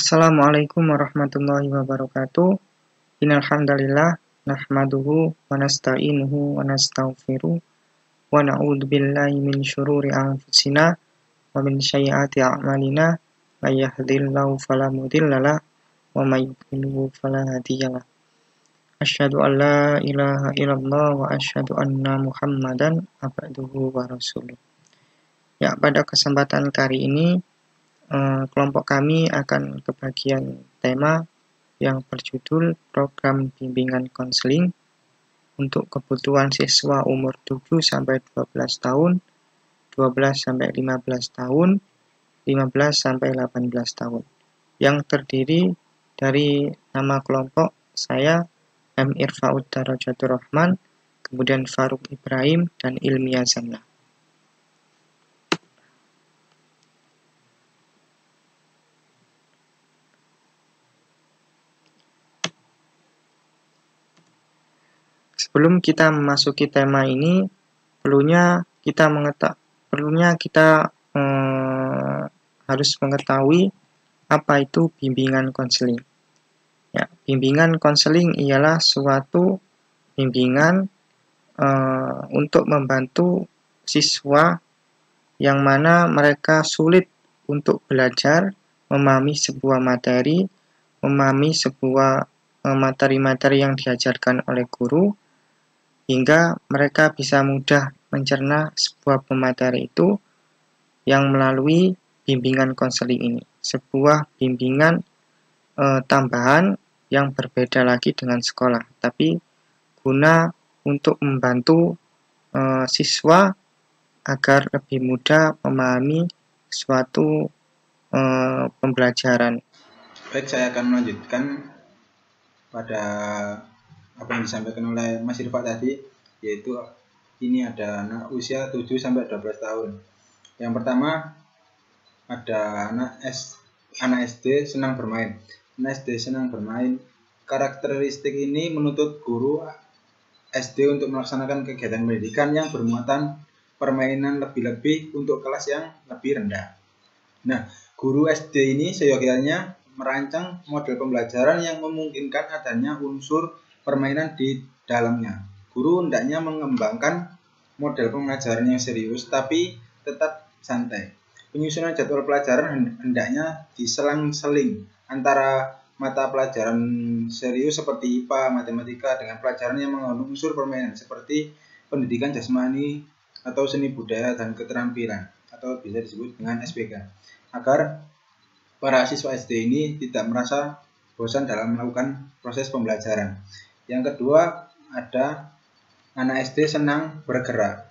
Assalamualaikum warahmatullahi wabarakatuh. Innal hamdalillah nahmaduhu wa nasta'inuhu wa nastaghfiruh wa na'udzu billahi min syururi anfusina wa min sayyiati a'malina. May yahdihillahu fala mudhillalah wa may yudhlilhu fala hadiyalah. Asyhadu an la ilaha illallah wa asyhadu anna Muhammadan abduhu wa rasuluh. Ya, pada kesempatan kali ini kelompok kami akan kebagian tema yang berjudul Program Bimbingan Konseling untuk kebutuhan siswa umur 7 sampai 12 tahun, 12 sampai 15 tahun, 15 sampai 18 tahun. Yang terdiri dari nama kelompok saya M. Irfa'ud Darajatur Rahman, kemudian Faruk Ibrahim dan Ilmiah Zamlah. Sebelum kita memasuki tema ini, perlunya kita harus mengetahui apa itu bimbingan konseling. Ya, bimbingan konseling ialah suatu bimbingan untuk membantu siswa yang mana mereka sulit untuk belajar, memahami sebuah materi, memahami sebuah materi-materi yang diajarkan oleh guru, hingga mereka bisa mudah mencerna sebuah pemateri itu yang melalui bimbingan konseling ini. Sebuah bimbingan tambahan yang berbeda lagi dengan sekolah, tapi guna untuk membantu siswa agar lebih mudah memahami suatu pembelajaran. Baik, saya akan melanjutkan pada apa yang disampaikan oleh Mas Irfa tadi, yaitu ini ada anak usia 7 sampai 12 tahun. Yang pertama ada anak SD senang bermain. Anak SD senang bermain. Karakteristik ini menuntut guru SD untuk melaksanakan kegiatan pendidikan yang bermuatan permainan lebih-lebih untuk kelas yang lebih rendah. Nah, guru SD ini seyogyanya merancang model pembelajaran yang memungkinkan adanya unsur permainan di dalamnya. Guru hendaknya mengembangkan model pengajaran yang serius tapi tetap santai. Penyusunan jadwal pelajaran hendaknya diselang-seling antara mata pelajaran serius seperti IPA, matematika dengan pelajaran yang mengandung unsur permainan seperti pendidikan jasmani atau seni budaya dan keterampilan atau bisa disebut dengan SPK, agar para siswa SD ini tidak merasa bosan dalam melakukan proses pembelajaran. Yang kedua, ada anak SD senang bergerak.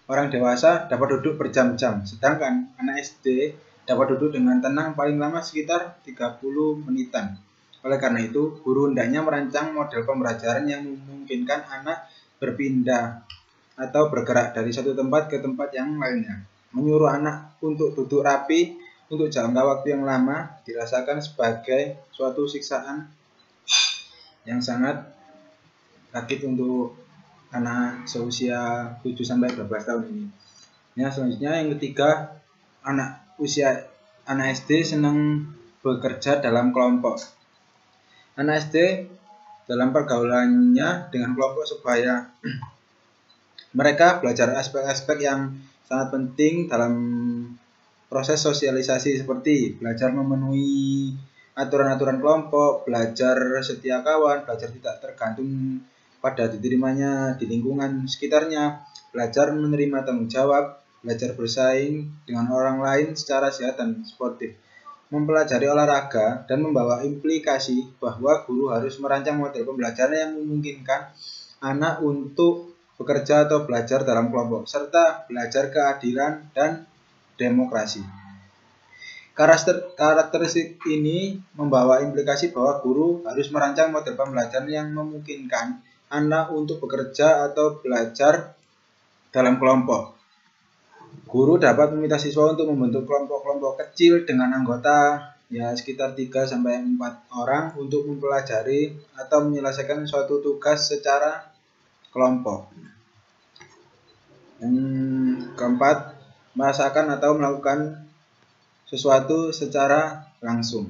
Orang dewasa dapat duduk berjam-jam, sedangkan anak SD dapat duduk dengan tenang paling lama sekitar 30 menitan. Oleh karena itu, guru hendaknya merancang model pembelajaran yang memungkinkan anak berpindah atau bergerak dari satu tempat ke tempat yang lainnya. Menyuruh anak untuk duduk rapi untuk jangka waktu yang lama dirasakan sebagai suatu siksaan yang sangat sakit untuk anak seusia 7 sampai 12 tahun ini. Nah, selanjutnya yang ketiga, anak SD senang bekerja dalam kelompok. Anak SD dalam pergaulannya dengan kelompok supaya mereka belajar aspek-aspek yang sangat penting dalam proses sosialisasi seperti belajar memenuhi aturan-aturan kelompok, belajar setia kawan, belajar tidak tergantung pada diterimanya di lingkungan sekitarnya, belajar menerima tanggung jawab, belajar bersaing dengan orang lain secara sehat dan sportif, mempelajari olahraga, dan membawa implikasi bahwa guru harus merancang model pembelajaran yang memungkinkan anak untuk bekerja atau belajar dalam kelompok, serta belajar keadilan dan demokrasi. Karakteristik ini membawa implikasi bahwa guru harus merancang model pembelajaran yang memungkinkan anak untuk bekerja atau belajar dalam kelompok. Guru dapat meminta siswa untuk membentuk kelompok-kelompok kecil dengan anggota sekitar 3-4 orang untuk mempelajari atau menyelesaikan suatu tugas secara kelompok. Yang keempat, merasakan atau melakukan sesuatu secara langsung.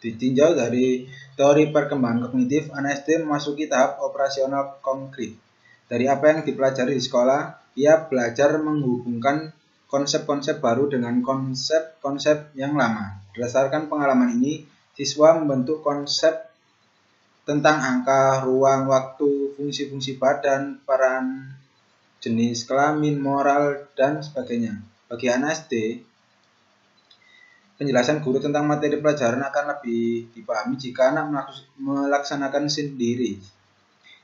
Ditinjau dari teori perkembangan kognitif, anak SD memasuki tahap operasional konkret. Dari apa yang dipelajari di sekolah, ia belajar menghubungkan konsep-konsep baru dengan konsep-konsep yang lama. Berdasarkan pengalaman ini, siswa membentuk konsep tentang angka, ruang, waktu, fungsi-fungsi badan, peran, jenis kelamin, moral, dan sebagainya. Bagi anak SD, penjelasan guru tentang materi pelajaran akan lebih dipahami jika anak melaksanakan sendiri.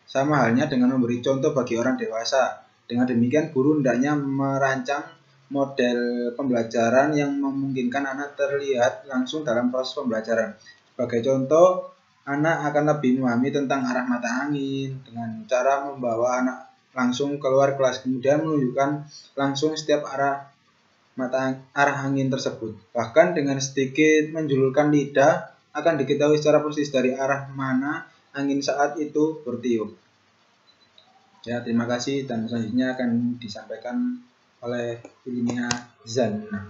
Sama halnya dengan memberi contoh bagi orang dewasa. Dengan demikian, guru hendaknya merancang model pembelajaran yang memungkinkan anak terlihat langsung dalam proses pembelajaran. Sebagai contoh, anak akan lebih memahami tentang arah mata angin dengan cara membawa anak langsung keluar kelas, kemudian menunjukkan langsung setiap arah angin tersebut. Bahkan dengan sedikit menjulurkan lidah akan diketahui secara persis dari arah mana angin saat itu bertiup. Ya, terima kasih, dan selanjutnya akan disampaikan oleh Ilmiah Zanna.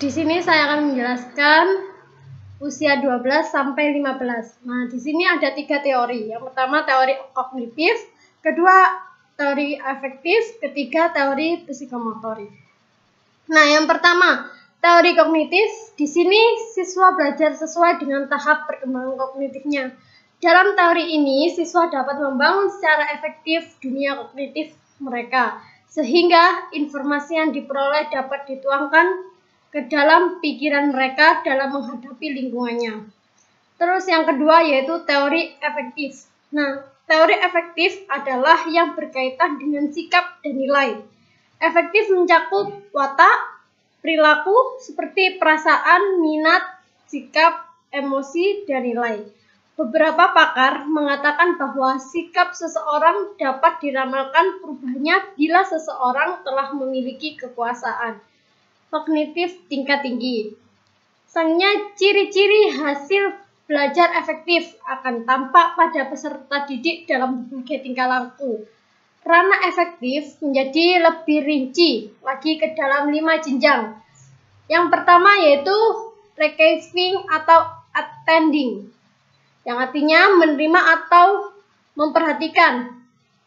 Di sini saya akan menjelaskan usia 12 sampai 15. Nah, di sini ada 3 teori. Yang pertama teori kognitif, kedua teori afektif, ketiga teori psikomotorik. Nah, yang pertama, teori kognitif. Di sini siswa belajar sesuai dengan tahap perkembangan kognitifnya. Dalam teori ini, siswa dapat membangun secara efektif dunia kognitif mereka, sehingga informasi yang diperoleh dapat dituangkan ke dalam pikiran mereka dalam menghadapi lingkungannya. Terus yang kedua yaitu teori efektif. Nah, teori efektif adalah yang berkaitan dengan sikap dan nilai. Efektif mencakup watak, perilaku seperti perasaan, minat, sikap, emosi, dan nilai. Beberapa pakar mengatakan bahwa sikap seseorang dapat diramalkan perubahannya bila seseorang telah memiliki kekuasaan kognitif tingkat tinggi. Sayangnya, ciri-ciri hasil belajar efektif akan tampak pada peserta didik dalam berbagai tingkah laku. Ranah efektif menjadi lebih rinci lagi ke dalam 5 jenjang. Yang pertama yaitu receiving atau attending, yang artinya menerima atau memperhatikan.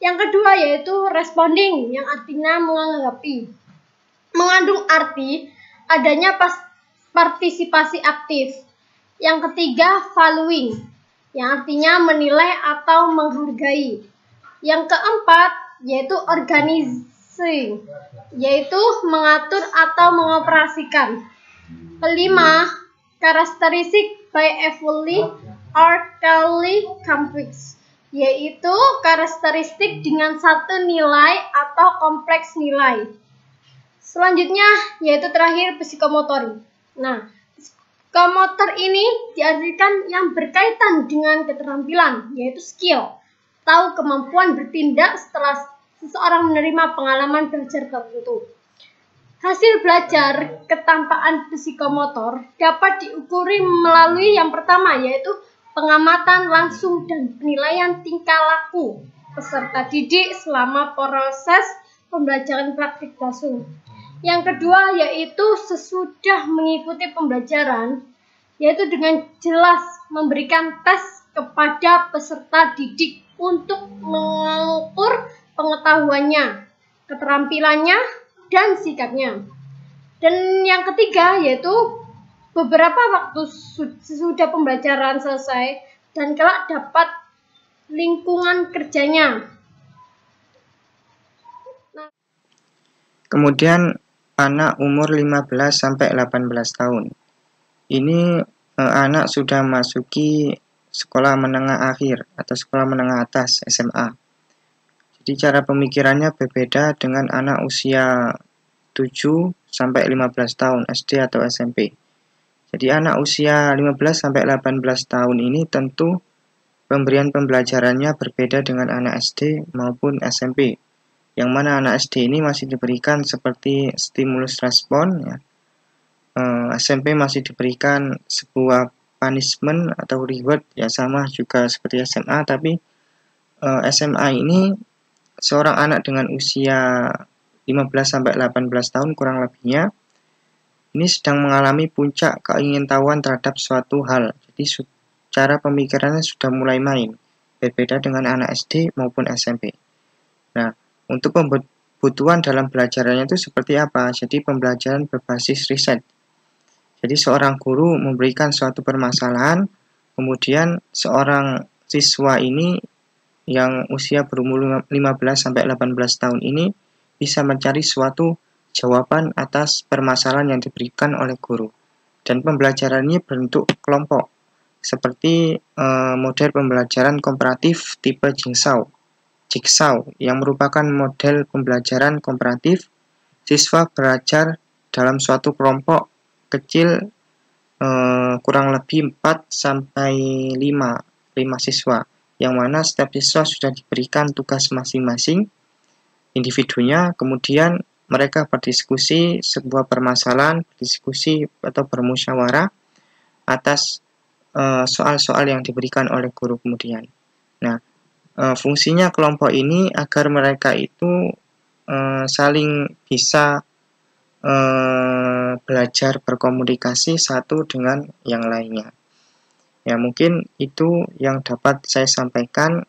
Yang kedua yaitu responding, yang artinya menanggapi. Mengandung arti adanya partisipasi aktif. Yang ketiga valuing, yang artinya menilai atau menghargai. Yang keempat yaitu organizing, yaitu mengatur atau mengoperasikan. Kelima, karakteristik by evaluate Artally complex, yaitu karakteristik dengan satu nilai atau kompleks nilai. Selanjutnya yaitu terakhir psikomotorik. Nah, psikomotor ini diartikan yang berkaitan dengan keterampilan, yaitu skill, tahu kemampuan bertindak setelah seseorang menerima pengalaman belajar tertentu. Hasil belajar ketampaan psikomotor dapat diukuri melalui yang pertama yaitu pengamatan langsung dan penilaian tingkah laku peserta didik selama proses pembelajaran praktik langsung. Yang kedua yaitu sesudah mengikuti pembelajaran, yaitu dengan jelas memberikan tes kepada peserta didik untuk mengukur pengetahuannya, keterampilannya, dan sikapnya. Dan yang ketiga yaitu beberapa waktu sesudah pembelajaran selesai dan kelak dapat lingkungan kerjanya. Kemudian anak umur 15 sampai 18 tahun. Ini anak sudah masuki sekolah menengah akhir atau sekolah menengah atas SMA. Jadi cara pemikirannya berbeda dengan anak usia 7 sampai 15 tahun SD atau SMP. Jadi anak usia 15 sampai 18 tahun ini tentu pemberian pembelajarannya berbeda dengan anak SD maupun SMP. Yang mana anak SD ini masih diberikan seperti stimulus respon, ya. SMP masih diberikan sebuah punishment atau reward, ya sama juga seperti SMA, tapi SMA ini seorang anak dengan usia 15 sampai 18 tahun kurang lebihnya ini sedang mengalami puncak keingintahuan terhadap suatu hal. Jadi cara pemikirannya sudah mulai main, berbeda dengan anak SD maupun SMP. Nah, untuk kebutuhan dalam belajarannya itu seperti apa? Jadi pembelajaran berbasis riset. Jadi seorang guru memberikan suatu permasalahan, kemudian seorang siswa ini yang usia berumur 15-18 tahun ini bisa mencari suatu jawaban atas permasalahan yang diberikan oleh guru. Dan pembelajarannya berbentuk kelompok, seperti model pembelajaran komparatif tipe Jigsaw yang merupakan model pembelajaran komparatif. Siswa belajar dalam suatu kelompok kecil kurang lebih 4-5 siswa, yang mana setiap siswa sudah diberikan tugas masing-masing individunya, kemudian mereka berdiskusi sebuah permasalahan, berdiskusi atau bermusyawarah atas soal-soal yang diberikan oleh guru kemudian. Nah, fungsinya kelompok ini agar mereka itu saling bisa belajar berkomunikasi satu dengan yang lainnya. Ya, mungkin itu yang dapat saya sampaikan,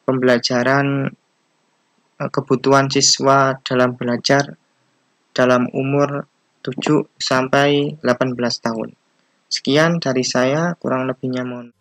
pembelajaran kebutuhan siswa dalam belajar dalam umur 7-18 tahun. Sekian dari saya, kurang lebihnya mohon.